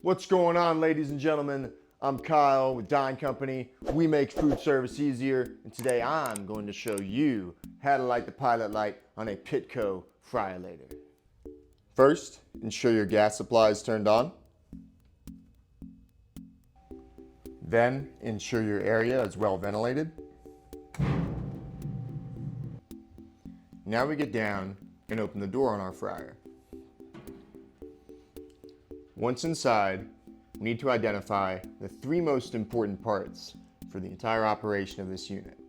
What's going on, ladies and gentlemen? I'm Kyle with Dine Company. We make food service easier, and today I'm going to show you how to light the pilot light on a Pitco fryer later. First, ensure your gas supply is turned on. Then, ensure your area is well ventilated. Now we get down and open the door on our fryer. Once inside, we need to identify the three most important parts for the entire operation of this unit.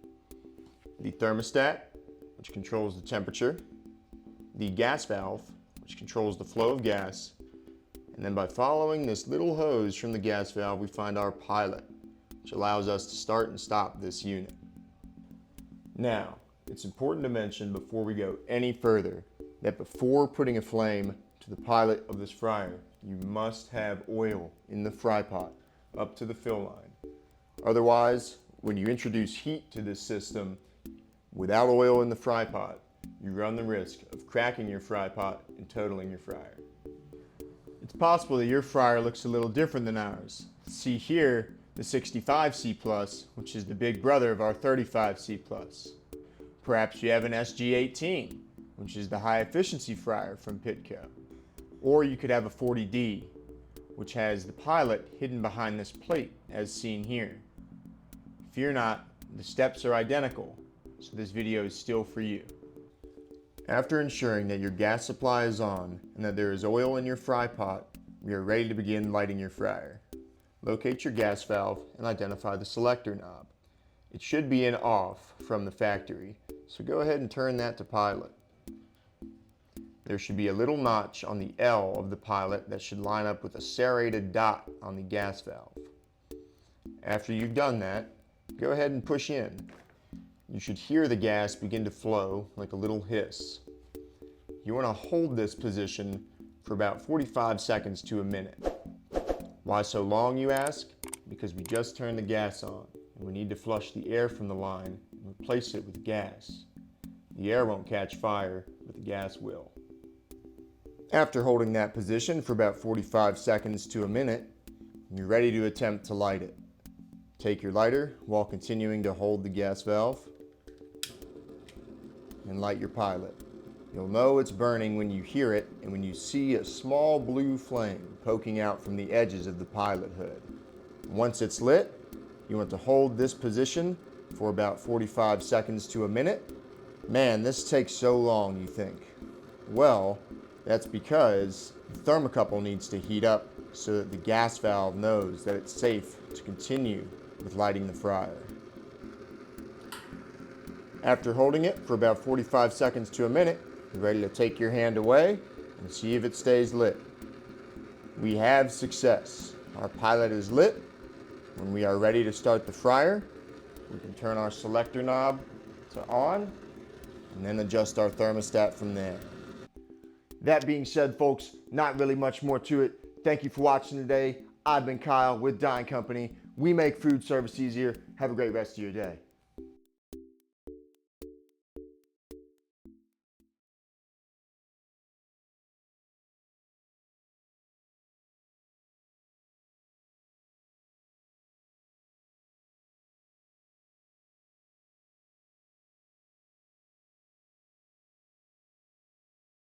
The thermostat, which controls the temperature, the gas valve, which controls the flow of gas, and then by following this little hose from the gas valve, we find our pilot, which allows us to start and stop this unit. Now, it's important to mention before we go any further that before putting a flame to the pilot of this fryer, you must have oil in the fry pot up to the fill line. Otherwise, when you introduce heat to this system without oil in the fry pot, you run the risk of cracking your fry pot and totaling your fryer. It's possible that your fryer looks a little different than ours. See here the 65C+S, which is the big brother of our 35C+S. Perhaps you have an SG18, which is the high efficiency fryer from Pitco. Or you could have a 40D, which has the pilot hidden behind this plate, as seen here. Fear not, the steps are identical, so this video is still for you. After ensuring that your gas supply is on and that there is oil in your fry pot, we are ready to begin lighting your fryer. Locate your gas valve and identify the selector knob. It should be in off from the factory, so go ahead and turn that to pilot. There should be a little notch on the L of the pilot that should line up with a serrated dot on the gas valve. After you've done that, go ahead and push in. You should hear the gas begin to flow like a little hiss. You want to hold this position for about 45 seconds to a minute. Why so long, you ask? Because we just turned the gas on and we need to flush the air from the line and replace it with gas. The air won't catch fire, but the gas will. After holding that position for about 45 seconds to a minute, you're ready to attempt to light it. Take your lighter while continuing to hold the gas valve and light your pilot. You'll know it's burning when you hear it and when you see a small blue flame poking out from the edges of the pilot hood. Once it's lit, you want to hold this position for about 45 seconds to a minute. Man, this takes so long, you think. Well, that's because the thermocouple needs to heat up so that the gas valve knows that it's safe to continue with lighting the fryer. After holding it for about 45 seconds to a minute, you're ready to take your hand away and see if it stays lit. We have success. Our pilot is lit. When we are ready to start the fryer, we can turn our selector knob to on and then adjust our thermostat from there. That being said, folks, not really much more to it. Thank you for watching today. I've been Kyle with Dine Company. We make food service easier. Have a great rest of your day.